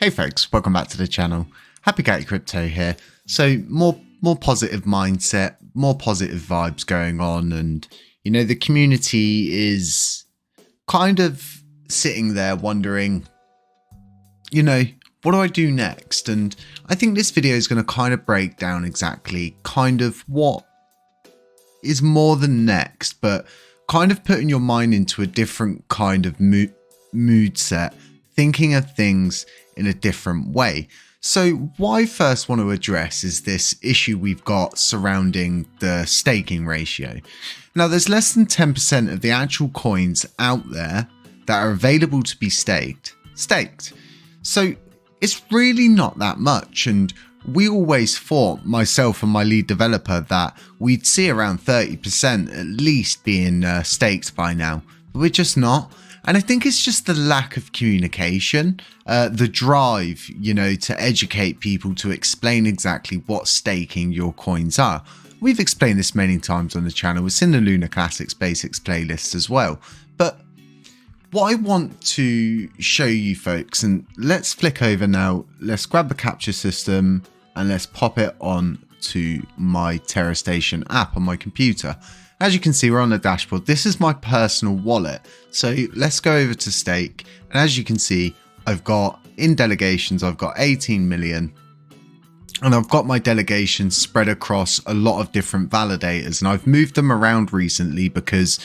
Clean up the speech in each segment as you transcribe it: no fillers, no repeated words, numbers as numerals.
Hey folks, welcome back to the channel. Happy Gatty Crypto here. So more positive mindset, more positive vibes going on, and the community is kind of sitting there wondering, what do I do next? And I think this video is going to kind of break down exactly kind of what is more than next, but kind of putting your mind into a different kind of mood set, thinking of things in a different way. So what I first want to address is this issue we've got surrounding the staking ratio. Now there's less than 10% of the actual coins out there that are available to be staked. So it's really not that much, and we always thought, myself and my lead developer, that we'd see around 30% at least being staked by now, but we're just not. And I think it's just the lack of communication, the drive, to educate people, to explain exactly what staking your coins are. We've explained this many times on the channel. It's in the Lunar Classics Basics playlist as well. But what I want to show you folks, and let's flick over now, let's grab the capture system and let's pop it on to my Terra Station app on my computer. As you can see, we're on the dashboard. This is my personal wallet. So let's go over to stake. And as you can see, I've got in delegations, I've got 18 million. And I've got my delegations spread across a lot of different validators. And I've moved them around recently because,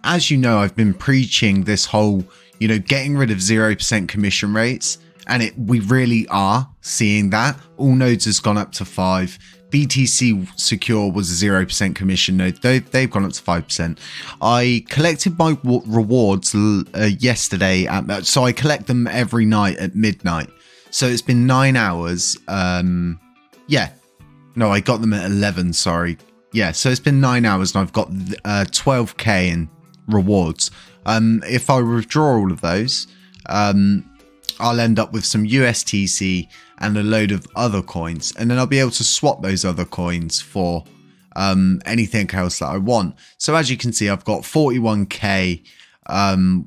as you know, I've been preaching this whole, getting rid of 0% commission rates. And we really are seeing that. All nodes has gone up to 5. BTC Secure was a 0% commission node. They've gone up to 5%. I collected my rewards yesterday. So I collect them every night at midnight. So it's been 9 hours. Yeah. No, I got them at 11. Sorry. Yeah. So it's been 9 hours and I've got 12k in rewards. If I withdraw all of those, I'll end up with some USTC and a load of other coins, and then I'll be able to swap those other coins for anything else that I want. So as you can see, I've got 41k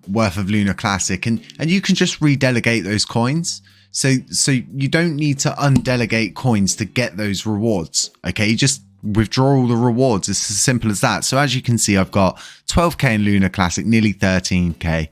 worth of Lunar Classic, and you can just redelegate those coins. So you don't need to undelegate coins to get those rewards. Okay, you just withdraw all the rewards. It's as simple as that. So as you can see, I've got 12k in Lunar Classic, nearly 13k.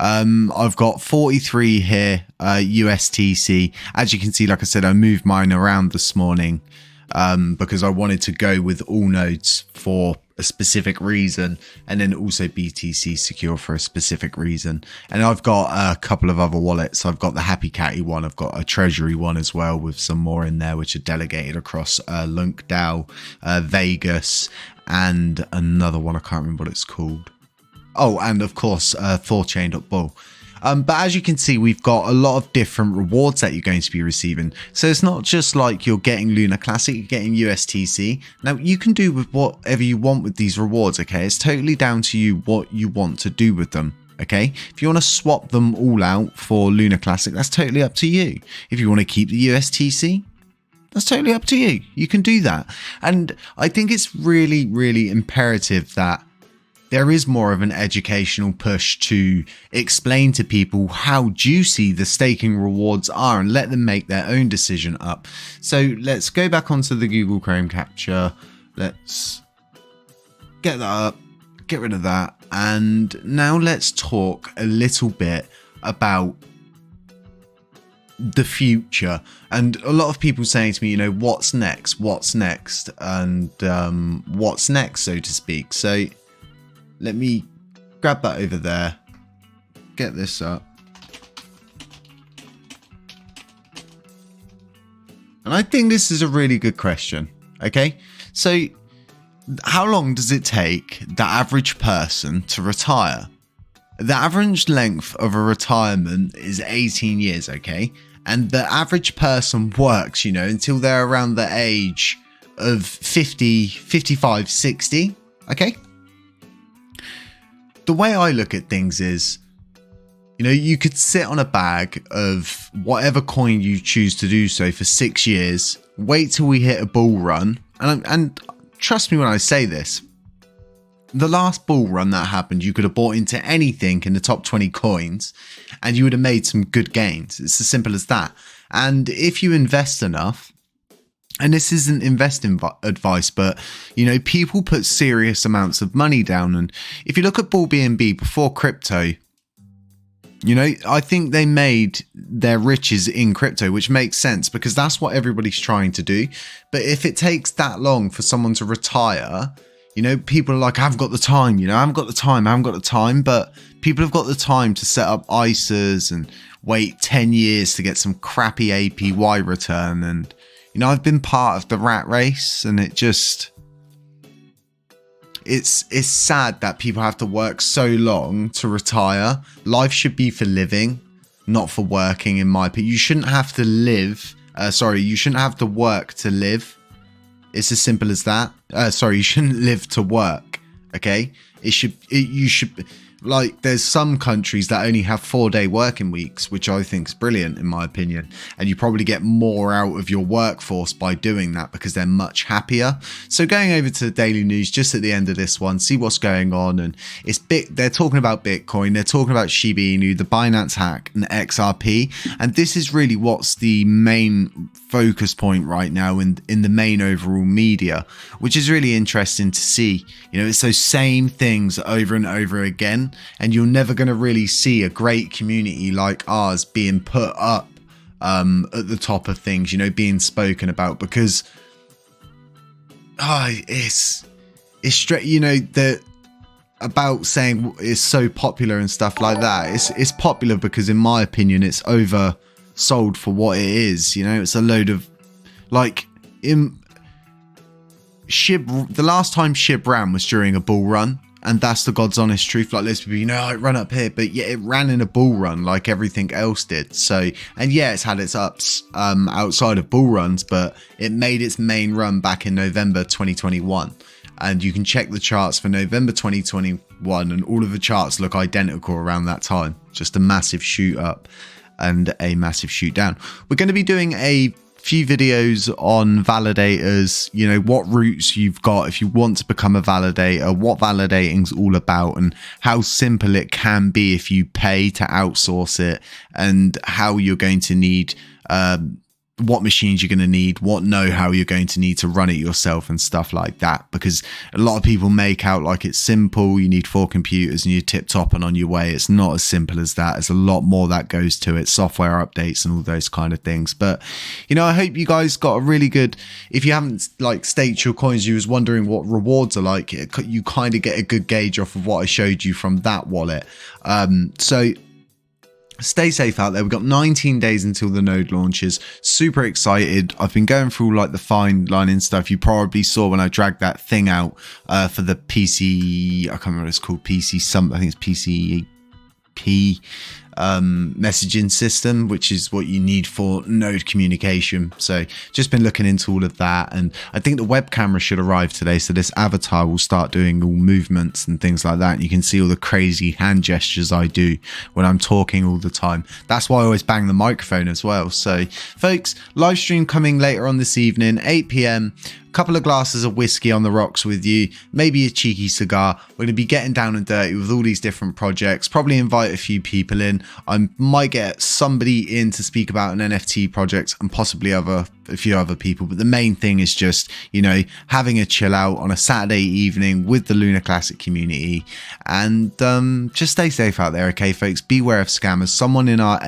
I've got 43 here, USTC. As you can see, like I said, I moved mine around this morning, because I wanted to go with all nodes for a specific reason, and then also BTC Secure for a specific reason. And I've got a couple of other wallets. I've got the Happy Catty one. I've got a Treasury one as well with some more in there, which are delegated across Lunk DAO, Vegas, and another one. I can't remember what it's called. Oh, and of course, Thorchain.bull. But as you can see, we've got a lot of different rewards that you're going to be receiving. So it's not just like you're getting Lunar Classic, you're getting USTC. Now, you can do with whatever you want with these rewards, okay? It's totally down to you what you want to do with them, okay? If you want to swap them all out for Lunar Classic, that's totally up to you. If you want to keep the USTC, that's totally up to you. You can do that. And I think it's really, really imperative that there is more of an educational push to explain to people how juicy the staking rewards are and let them make their own decision up. So let's go back onto the Google Chrome capture. Let's get that up, get rid of that. And now let's talk a little bit about the future. And a lot of people saying to me, what's next, and what's next, so to speak. So let me grab that over there, get this up. And I think this is a really good question. Okay, so how long does it take the average person to retire? The average length of a retirement is 18 years, okay? And the average person works, until they're around the age of 50, 55, 60, okay? The way I look at things is, you could sit on a bag of whatever coin you choose to do so for 6 years, wait till we hit a bull run. And trust me when I say this, the last bull run that happened, you could have bought into anything in the top 20 coins and you would have made some good gains. It's as simple as that. And if you invest enough, and this isn't investing advice, but, you know, people put serious amounts of money down. And if you look at Bull BNB before crypto, you know, I think they made their riches in crypto, which makes sense because that's what everybody's trying to do. But if it takes that long for someone to retire, you know, people are like, I haven't got the time, you know, I haven't got the time. But people have got the time to set up ISAs and wait 10 years to get some crappy APY return. And, you know, I've been part of the rat race, and it just, it's sad that people have to work so long to retire. Life should be for living, not for working, in my opinion. You shouldn't have to live. You shouldn't have to work to live. It's as simple as that. You shouldn't live to work. Okay. You should, like, there's some countries that only have 4-day working weeks, which I think is brilliant in my opinion. And you probably get more out of your workforce by doing that because they're much happier. So going over to the daily news just at the end of this one, see what's going on. And they're talking about Bitcoin, they're talking about Shiba Inu, the Binance hack, and XRP. And this is really what's the main focus point right now in the main overall media, which is really interesting to see. You know, it's those same things over and over again. And you're never going to really see a great community like ours being put up at the top of things, you know, being spoken about, because it's straight, you know, that about saying it's so popular and stuff like that. It's popular because, in my opinion, it's oversold for what it is. You know, it's a load of, like, the last time SHIB ran was during a bull run. And that's the God's honest truth. Like, let's be, you know, it ran up here, but yeah, it ran in a bull run like everything else did. So, and yeah, it's had its ups outside of bull runs, but it made its main run back in November 2021. And you can check the charts for November 2021, and all of the charts look identical around that time. Just a massive shoot up and a massive shoot down. We're going to be doing a few videos on validators, you know, what routes you've got if you want to become a validator, what validating's all about, and how simple it can be if you pay to outsource it, and how you're going to need what machines you're going to need, what know-how you're going to need to run it yourself and stuff like that. Because a lot of people make out like it's simple, you need 4 computers and you're tip-top and on your way. It's not as simple as that. There's a lot more that goes to it, software updates and all those kind of things. But, you know, I hope you guys got a really good, if you haven't like staked your coins, you was wondering what rewards are like, you kind of get a good gauge off of what I showed you from that wallet. So stay safe out there. We've got 19 days until the node launches. Super excited. I've been going through like the fine lining stuff. You probably saw when I dragged that thing out for the PC, I can't remember what it's called, PC something, I think it's PCP messaging system, which is what you need for node communication. So just been looking into all of that, and I think the web camera should arrive today, so this avatar will start doing all movements and things like that, and you can see all the crazy hand gestures I do when I'm talking all the time. That's why I always bang the microphone as well. So folks, live stream coming later on this evening, 8 p.m. couple of glasses of whiskey on the rocks with you, maybe a cheeky cigar. We're going to be getting down and dirty with all these different projects, probably invite a few people in. I might get somebody in to speak about an NFT project and possibly a few other people, but the main thing is just, you know, having a chill out on a Saturday evening with the Lunar Classic community, and just stay safe out there, okay folks? Beware of scammers. Someone in our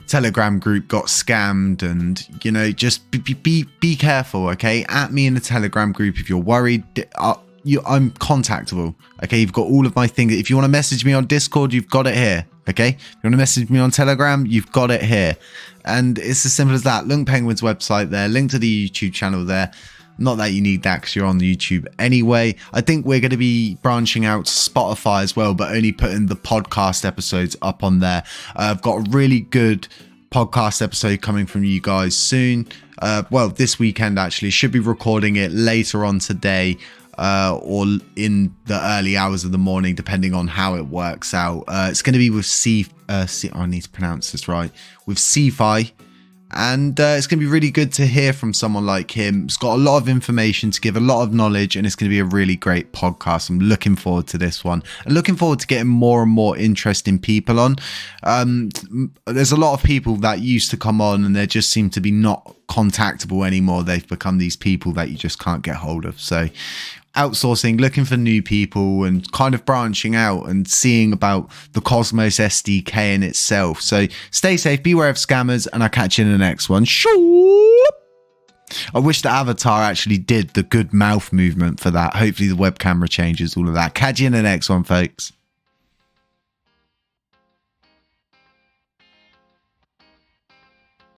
Telegram group got scammed, and, you know, just be careful, okay? At me in the Telegram group if you're worried. I'm contactable, okay? You've got all of my things. If you want to message me on Discord, you've got it here, okay? If you want to message me on Telegram, you've got it here. And it's as simple as that. Lung Penguin's website there, link to the YouTube channel there. Not that you need that because you're on the YouTube anyway. I think we're going to be branching out to Spotify as well, but only putting the podcast episodes up on there. I've got a really good podcast episode coming from you guys soon. Well, this weekend actually. Should be recording it later on today, or in the early hours of the morning, depending on how it works out. It's going to be with I need to pronounce this right. With CFI. And it's going to be really good to hear from someone like him. It's got a lot of information to give, a lot of knowledge, and it's going to be a really great podcast. I'm looking forward to this one and looking forward to getting more and more interesting people on. There's a lot of people that used to come on and they just seem to be not contactable anymore. They've become these people that you just can't get hold of. So outsourcing, looking for new people and kind of branching out and seeing about the Cosmos SDK in itself. So stay safe, beware of scammers, and I'll catch you in the next one. I wish the avatar actually did the good mouth movement for that. Hopefully the web camera changes all of that. Catch you in the next one, folks.